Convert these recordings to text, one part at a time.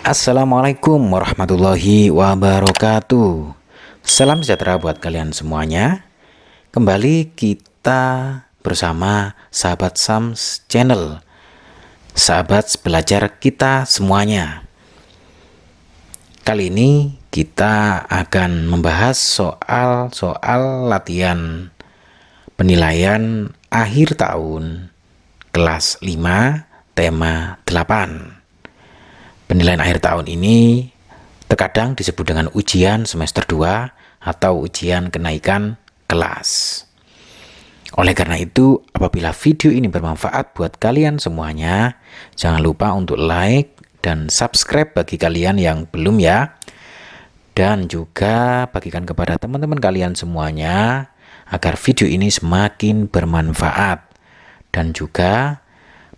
Assalamualaikum warahmatullahi wabarakatuh. Salam sejahtera buat kalian semuanya. Kembali kita bersama sahabat Sams Channel, sahabat belajar kita semuanya. Kali ini kita akan membahas soal latihan penilaian akhir tahun kelas 5 tema 8. Penilaian akhir tahun ini terkadang disebut dengan ujian semester 2 atau ujian kenaikan kelas. Oleh karena itu, apabila video ini bermanfaat buat kalian semuanya, jangan lupa untuk like dan subscribe bagi kalian yang belum ya. Dan juga bagikan kepada teman-teman kalian semuanya agar video ini semakin bermanfaat. Dan juga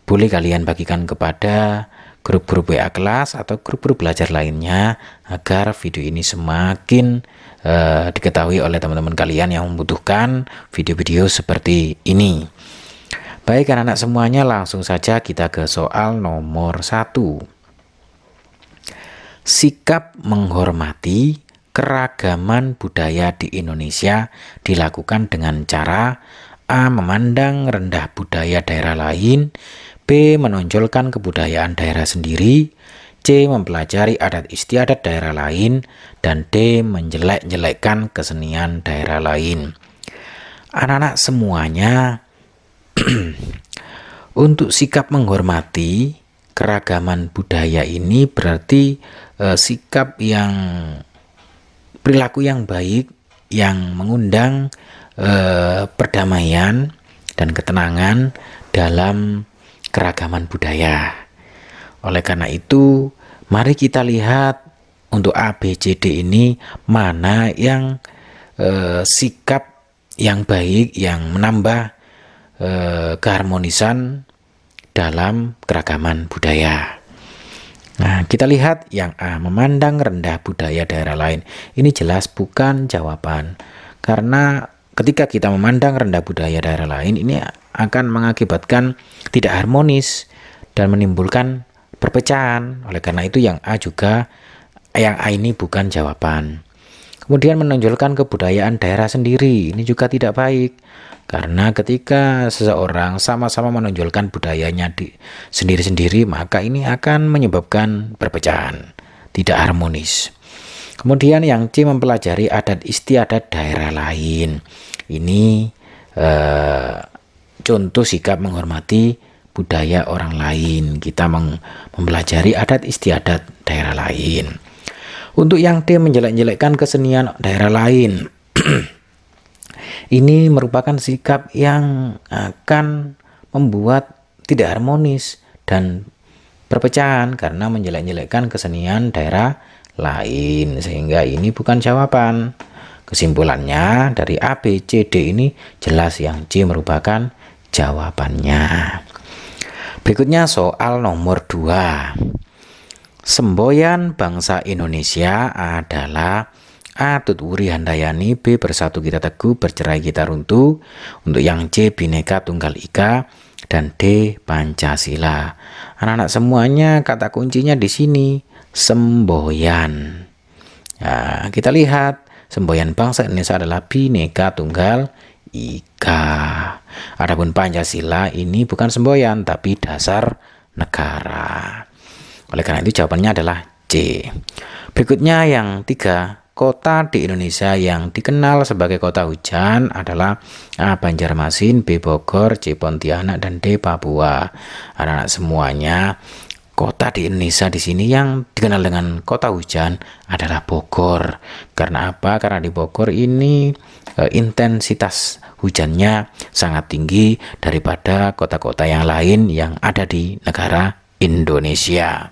boleh kalian bagikan kepada grup-grup WA kelas atau grup-grup belajar lainnya agar video ini semakin diketahui oleh teman-teman kalian yang membutuhkan video-video seperti ini. Baik anak-anak semuanya, langsung saja kita ke soal nomor 1. Sikap menghormati keragaman budaya di Indonesia dilakukan dengan cara A. Memandang rendah budaya daerah lain, B. Menonjolkan kebudayaan daerah sendiri, C. Mempelajari adat istiadat daerah lain, dan D. Menjelek-jelekkan kesenian daerah lain. Anak-anak semuanya, untuk sikap menghormati keragaman budaya ini berarti sikap yang perilaku yang baik, yang mengundang perdamaian dan ketenangan dalam keragaman budaya. Oleh karena itu, mari kita lihat untuk A, B, C, D ini mana yang sikap yang baik yang menambah keharmonisan dalam keragaman budaya. Nah, kita lihat yang A, memandang rendah budaya daerah lain. Ini jelas bukan jawaban. Karena ketika kita memandang rendah budaya daerah lain, ini akan mengakibatkan tidak harmonis dan menimbulkan perpecahan. Oleh karena itu yang A ini bukan jawaban. Kemudian menonjolkan kebudayaan daerah sendiri, ini juga tidak baik. Karena ketika seseorang sama-sama menonjolkan budayanya sendiri-sendiri, maka ini akan menyebabkan perpecahan, tidak harmonis. Kemudian yang C, mempelajari adat istiadat daerah lain. Ini contoh sikap menghormati budaya orang lain. Kita mempelajari adat istiadat daerah lain. Untuk yang D, menjelek-jelekkan kesenian daerah lain. Ini merupakan sikap yang akan membuat tidak harmonis dan perpecahan karena menjelek-jelekkan kesenian daerah lain, sehingga ini bukan jawaban. Kesimpulannya dari A, B, C, D ini jelas yang C merupakan jawabannya. Berikutnya soal nomor 2. Semboyan bangsa Indonesia adalah A. Tutwuri Handayani, B. Bersatu kita teguh, bercerai kita runtuh. Untuk yang C, Bhinneka Tunggal Ika, dan D. Pancasila. Anak-anak semuanya, kata kuncinya di sini semboyan. Nah, kita lihat semboyan bangsa Indonesia adalah Bhinneka Tunggal Ika. Adapun Pancasila ini bukan semboyan tapi dasar negara. Oleh karena itu jawabannya adalah C. Berikutnya yang 3. Kota di Indonesia yang dikenal sebagai kota hujan adalah A. Banjarmasin, B. Bogor, C. Pontianak, dan D. Papua. Anak-anak semuanya, kota di Indonesia di sini yang dikenal dengan kota hujan adalah Bogor. Karena apa? Karena di Bogor ini intensitas hujannya sangat tinggi daripada kota-kota yang lain yang ada di negara Indonesia.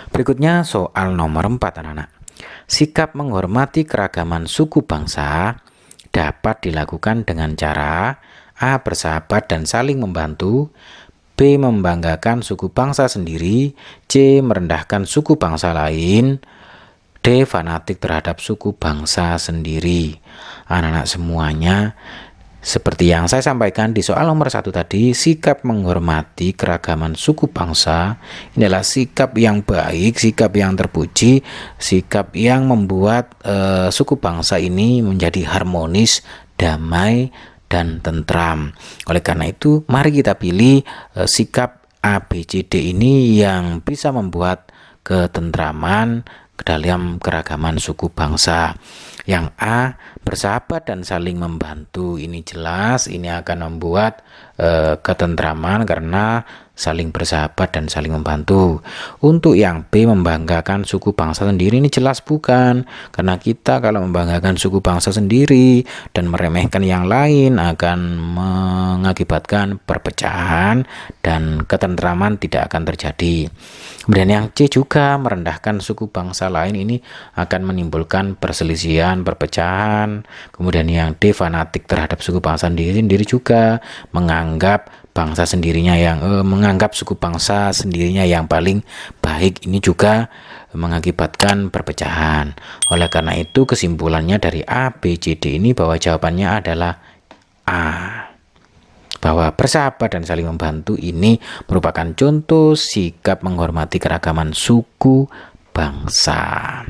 Berikutnya soal nomor 4 anak-anak. Sikap menghormati keragaman suku bangsa dapat dilakukan dengan cara A. Bersahabat dan saling membantu, B. Membanggakan suku bangsa sendiri, C. Merendahkan suku bangsa lain, D. Fanatik terhadap suku bangsa sendiri. Anak-anak semuanya, Seperti yang saya sampaikan di soal nomor 1 tadi, sikap menghormati keragaman suku bangsa ini adalah sikap yang baik, sikap yang terpuji, sikap yang membuat suku bangsa ini menjadi harmonis, damai, dan tentram. Oleh karena itu, mari kita pilih sikap ABCD ini yang bisa membuat ketentraman dalam keragaman suku bangsa. Yang A, bersahabat dan saling membantu. Ini jelas ini akan membuat ketentraman karena saling bersahabat dan saling membantu. Untuk yang B, membanggakan suku bangsa sendiri, ini jelas bukan, karena kita kalau membanggakan suku bangsa sendiri dan meremehkan yang lain akan mengakibatkan perpecahan dan ketentraman tidak akan terjadi. Kemudian yang C juga merendahkan suku bangsa lain, ini akan menimbulkan perselisihan, perpecahan. Kemudian yang D, fanatik terhadap suku bangsa sendiri juga menganggap bangsa sendirinya yang menganggap suku bangsa sendirinya yang paling baik, ini juga mengakibatkan perpecahan. Oleh karena itu kesimpulannya dari A, B, C, D ini bahwa jawabannya adalah A, bahwa bersahabat dan saling membantu ini merupakan contoh sikap menghormati keragaman suku bangsa.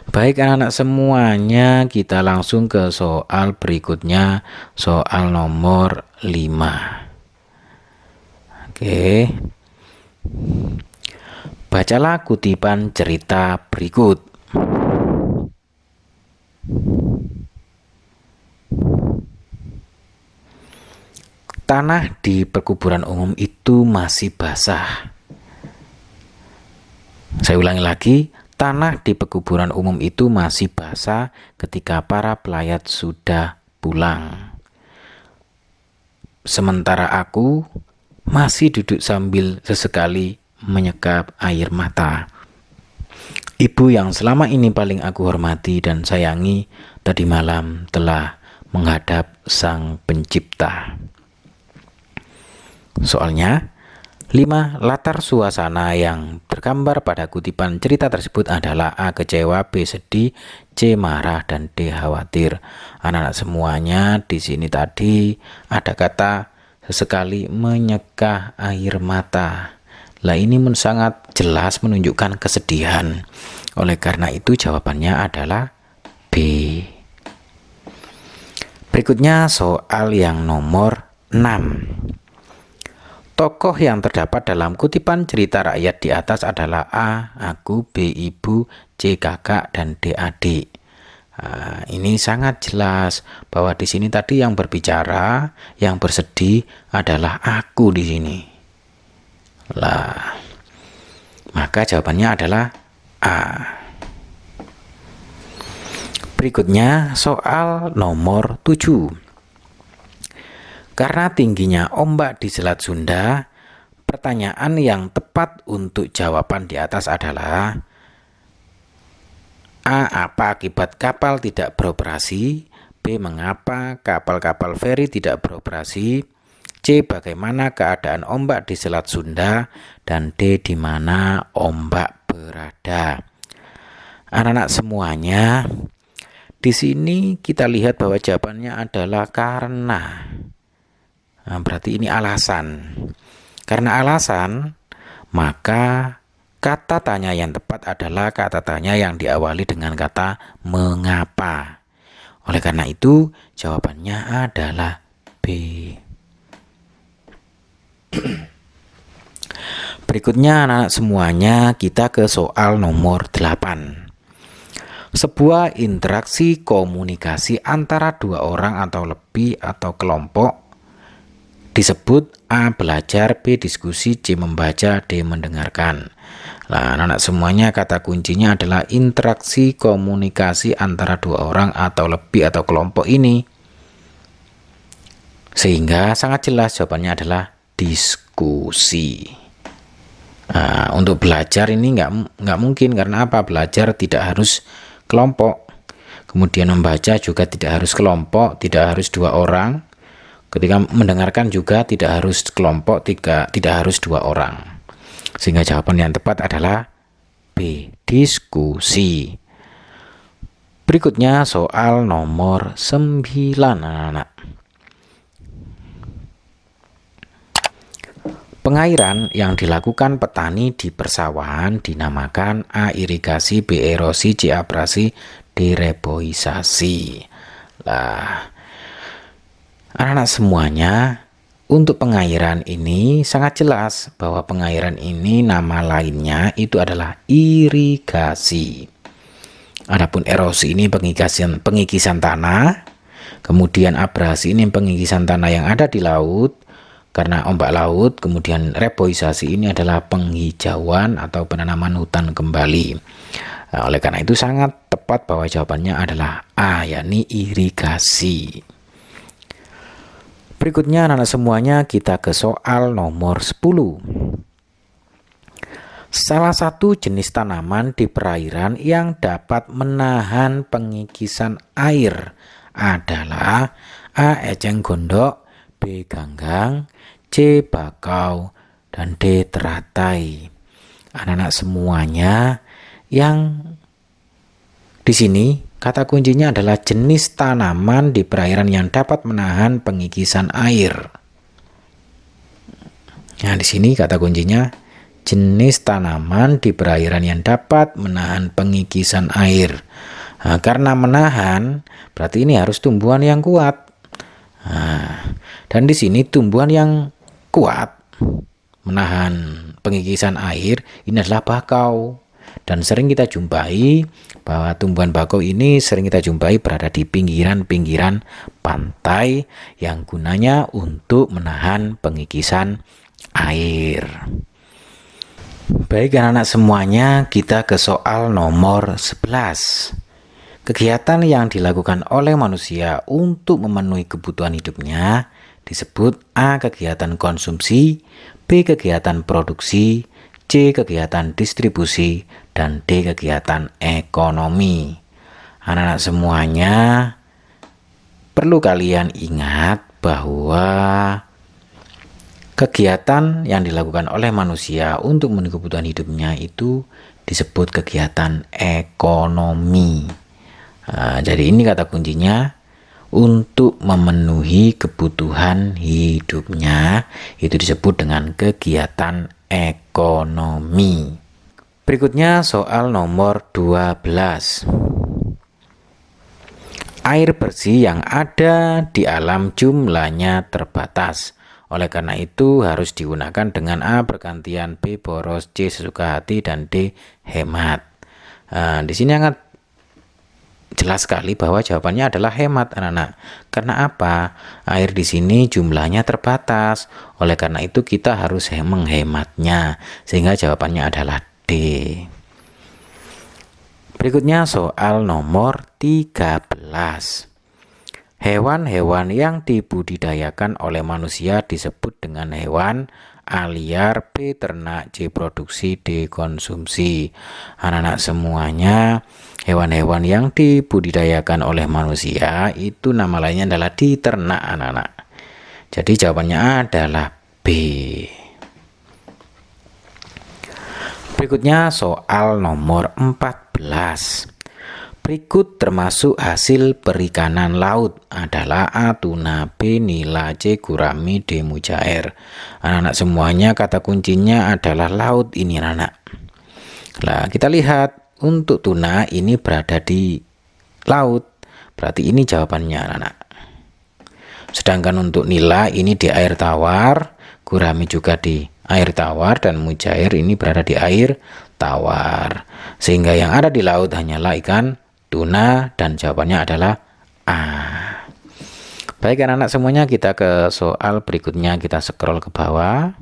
Baik anak-anak semuanya, kita langsung ke soal berikutnya, soal nomor 5. Oke. Bacalah kutipan cerita berikut. Tanah di perkuburan umum itu masih basah. Saya ulangi lagi, tanah di perkuburan umum itu masih basah ketika para pelayat sudah pulang. Sementara aku masih duduk sambil sesekali menyekap air mata. Ibu yang selama ini paling aku hormati dan sayangi tadi malam telah menghadap Sang Pencipta. Soalnya, 5. Latar suasana yang tergambar pada kutipan cerita tersebut adalah A, kecewa, B, sedih, C, marah, dan D, khawatir. Anak-anak semuanya, di sini tadi ada kata sesekali menyeka air mata. Lah ini sangat jelas menunjukkan kesedihan. Oleh karena itu jawabannya adalah B. Berikutnya soal yang nomor 6. Tokoh yang terdapat dalam kutipan cerita rakyat di atas adalah A, aku, B, ibu, C, kakak, dan D, adik. Nah, ini sangat jelas bahwa di sini tadi yang berbicara, yang bersedih adalah aku di sini. Lah, maka jawabannya adalah A. Berikutnya soal nomor 7. Karena tingginya ombak di Selat Sunda, pertanyaan yang tepat untuk jawaban di atas adalah A, apa akibat kapal tidak beroperasi? B, mengapa kapal-kapal feri tidak beroperasi? C, bagaimana keadaan ombak di Selat Sunda? Dan D, di mana ombak berada? Anak-anak semuanya, di sini kita lihat bahwa jawabannya adalah karena. Nah, berarti ini alasan. Karena alasan, maka kata tanya yang tepat adalah kata tanya yang diawali dengan kata mengapa. Oleh karena itu, jawabannya adalah B. Berikutnya anak-anak semuanya, kita ke soal nomor 8. Sebuah interaksi komunikasi antara dua orang atau lebih atau kelompok disebut A, belajar, B, diskusi, C, membaca, D, mendengarkan. Nah, anak-anak semuanya kata kuncinya adalah interaksi komunikasi antara dua orang atau lebih atau kelompok ini. Sehingga sangat jelas jawabannya adalah diskusi. Nah, untuk belajar ini nggak mungkin, karena apa? Belajar tidak harus kelompok. Kemudian membaca juga tidak harus kelompok, tidak harus dua orang. Ketika mendengarkan juga tidak harus kelompok, tidak harus dua orang. Sehingga jawaban yang tepat adalah B, diskusi. Berikutnya soal nomor 9 anak-anak. Pengairan yang dilakukan petani di persawahan dinamakan A. irigasi, B. erosi, C. abrasi, D. reboisasi. Nah, anak-anak semuanya, untuk pengairan ini sangat jelas bahwa pengairan ini nama lainnya itu adalah irigasi. Adapun erosi ini pengikisan tanah, kemudian abrasi ini pengikisan tanah yang ada di laut karena ombak laut, kemudian reboisasi ini adalah penghijauan atau penanaman hutan kembali. Nah, oleh karena itu sangat tepat bahwa jawabannya adalah A, yakni irigasi. Berikutnya anak-anak semuanya kita ke soal nomor 10. Salah satu jenis tanaman di perairan yang dapat menahan pengikisan air adalah A. eceng gondok, B. ganggang, C. bakau, dan D. teratai. Anak-anak semuanya, yang di sini kata kuncinya adalah jenis tanaman di perairan yang dapat menahan pengikisan air. Nah, di sini kata kuncinya jenis tanaman di perairan yang dapat menahan pengikisan air. Nah, karena menahan berarti ini harus tumbuhan yang kuat. Nah, dan di sini tumbuhan yang kuat menahan pengikisan air ini adalah bakau. Dan sering kita jumpai bahwa tumbuhan bakau ini sering kita jumpai berada di pinggiran-pinggiran pantai yang gunanya untuk menahan pengikisan air. Baik anak-anak semuanya, kita ke soal nomor 11. Kegiatan yang dilakukan oleh manusia untuk memenuhi kebutuhan hidupnya disebut A. kegiatan konsumsi, B. kegiatan produksi, C. kegiatan distribusi, dan D. kegiatan ekonomi. Anak-anak semuanya, perlu kalian ingat bahwa kegiatan yang dilakukan oleh manusia untuk memenuhi kebutuhan hidupnya itu disebut kegiatan ekonomi. Jadi ini kata kuncinya, untuk memenuhi kebutuhan hidupnya itu disebut dengan kegiatan ekonomi. Berikutnya soal nomor 12. Air bersih yang ada di alam jumlahnya terbatas. Oleh karena itu harus digunakan dengan A. bergantian, B. boros, C. sesuka hati, dan D. hemat. Di sini sangat jelas sekali bahwa jawabannya adalah hemat, anak-anak. Karena apa? Air di sini jumlahnya terbatas. Oleh karena itu kita harus menghematnya. Sehingga jawabannya adalah D. Berikutnya soal nomor 13. Hewan-hewan yang dibudidayakan oleh manusia disebut dengan hewan A. liar, B. ternak, C. produksi, D. konsumsi. Anak-anak semuanya, hewan-hewan yang dibudidayakan oleh manusia itu nama lainnya adalah diternak, anak-anak. Jadi jawabannya adalah B. Berikutnya soal nomor 14. Berikut termasuk hasil perikanan laut adalah A. tuna, B. nila, C. gurami, D. mujair. Anak-anak semuanya kata kuncinya adalah laut ini, anak-anak. Nah, kita lihat untuk tuna ini berada di laut, berarti ini jawabannya, anak-anak. Sedangkan untuk nila ini di air tawar, gurami juga di air tawar, dan mujair ini berada di air tawar. Sehingga yang ada di laut hanyalah ikan tuna, dan jawabannya adalah A. Baik anak-anak semuanya, kita ke soal berikutnya. Kita scroll ke bawah.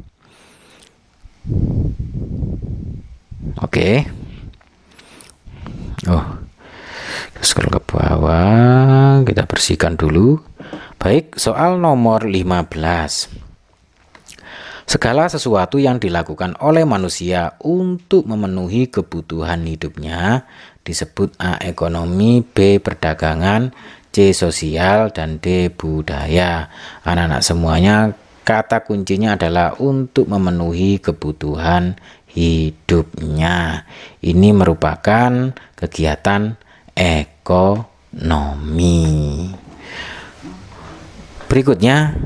Oke. Scroll ke bawah, kita bersihkan dulu. Baik, soal nomor 15. Segala sesuatu yang dilakukan oleh manusia untuk memenuhi kebutuhan hidupnya disebut A. ekonomi, B. perdagangan, C. sosial, dan D. budaya. Anak-anak semuanya, kata kuncinya adalah untuk memenuhi kebutuhan hidupnya. Ini merupakan kegiatan ekonomi. Berikutnya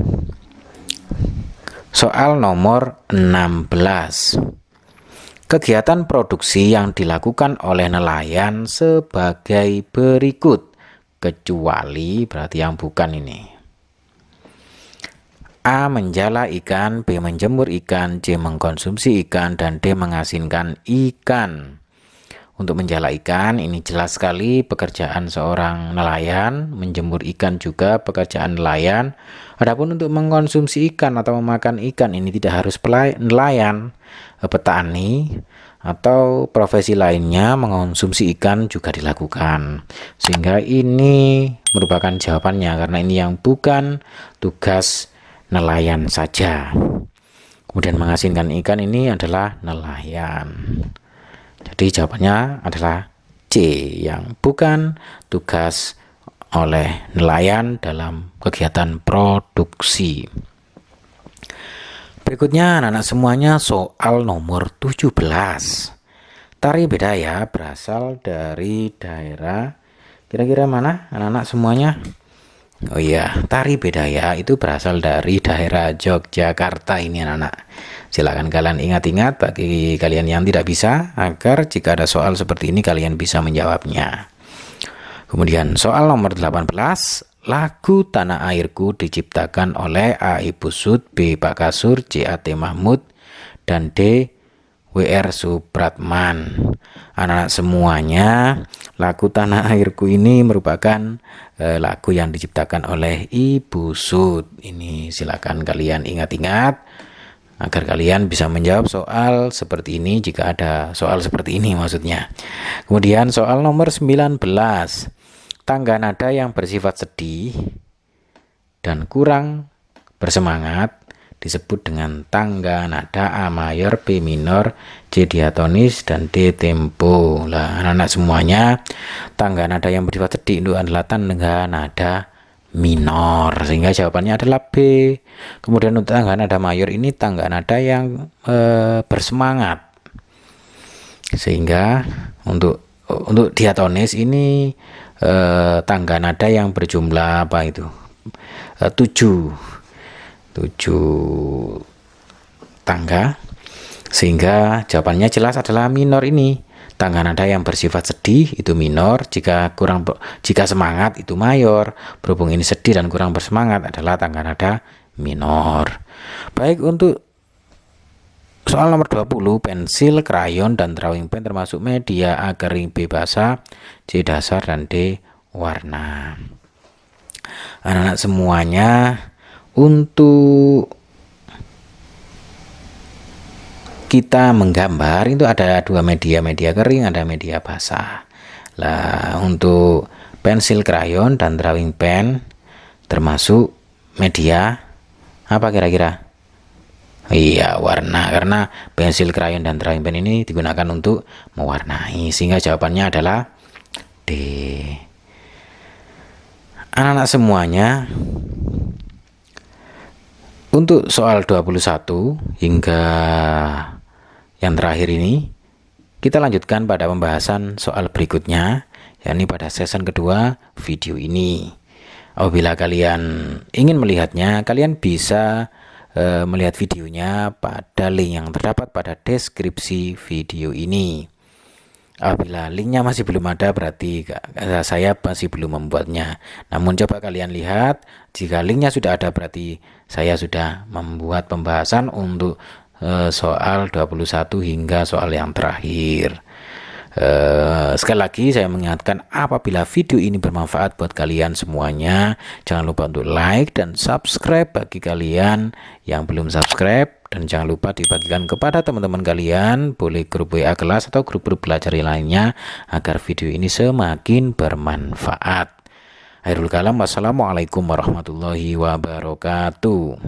Soal nomor 16. Kegiatan produksi yang dilakukan oleh nelayan sebagai berikut, kecuali berarti yang bukan ini. A. Menjala ikan, B. Menjemur ikan, C. Mengkonsumsi ikan, dan D. Mengasinkan ikan. Untuk menjala ikan ini jelas sekali pekerjaan seorang nelayan, menjemur ikan juga pekerjaan nelayan. Adapun untuk mengkonsumsi ikan atau memakan ikan ini tidak harus nelayan, petani atau profesi lainnya mengkonsumsi ikan juga dilakukan. Sehingga ini merupakan jawabannya karena ini yang bukan tugas nelayan saja. Kemudian mengasinkan ikan ini adalah nelayan. Jadi jawabannya adalah C, yang bukan tugas oleh nelayan dalam kegiatan produksi. Berikutnya anak-anak semuanya soal nomor 17. Tari Bedaya berasal dari daerah, kira-kira mana anak-anak semuanya? Oh iya, tari Bedaya itu berasal dari daerah Yogyakarta ini anak-anak. Silakan kalian ingat-ingat bagi kalian yang tidak bisa, agar jika ada soal seperti ini kalian bisa menjawabnya. Kemudian soal nomor 18. Lagu Tanah Airku diciptakan oleh A. Ibu Sud, B. Pak Kasur, C. A. T. Mahmud, dan D. W.R. Supratman. Anak-anak semuanya, lagu Tanah Airku ini merupakan lagu yang diciptakan oleh Ibu Sud. Ini silakan kalian ingat-ingat agar kalian bisa menjawab soal seperti ini jika ada soal seperti ini maksudnya. Kemudian soal nomor 19. Tangga nada yang bersifat sedih dan kurang bersemangat disebut dengan tangga nada A mayor, B minor, C diatonis, dan D tempo. Lah anak-anak semuanya, tangga nada yang bersifat sedih itu adalah tangga nada minor, sehingga jawabannya adalah B. Kemudian untuk tangga nada mayor ini tangga nada yang bersemangat, sehingga untuk diatonis ini tangga nada yang berjumlah apa itu 7 tangga, sehingga jawabannya jelas adalah minor ini. Tangga nada yang bersifat sedih itu minor, jika semangat itu mayor. Berhubung ini sedih dan kurang bersemangat adalah tangga nada minor. Baik, untuk soal nomor 20, pensil, krayon, dan drawing pen termasuk media A. Kering, B. basah, C. dasar, dan D. warna. Anak-anak semuanya, untuk kita menggambar itu ada dua media kering, ada media basah. Lah untuk pensil, krayon, dan drawing pen termasuk media apa kira-kira? Iya, warna, karena pensil, krayon, dan drawing pen ini digunakan untuk mewarnai, sehingga jawabannya adalah D. Anak-anak semuanya, untuk soal 21 hingga yang terakhir ini, kita lanjutkan pada pembahasan soal berikutnya, yakni pada season kedua video ini. Apabila kalian ingin melihatnya, kalian bisa melihat videonya pada link yang terdapat pada deskripsi video ini. Apabila linknya masih belum ada, berarti saya masih belum membuatnya. Namun coba kalian lihat, jika linknya sudah ada berarti saya sudah membuat pembahasan untuk soal 21 hingga soal yang terakhir. Sekali lagi saya mengingatkan, apabila video ini bermanfaat buat kalian semuanya, jangan lupa untuk like dan subscribe bagi kalian yang belum subscribe, dan jangan lupa dibagikan kepada teman-teman kalian, boleh grup WA kelas atau grup-grup belajar lainnya, agar video ini semakin bermanfaat. Akhirul kalam, wassalamualaikum warahmatullahi wabarakatuh.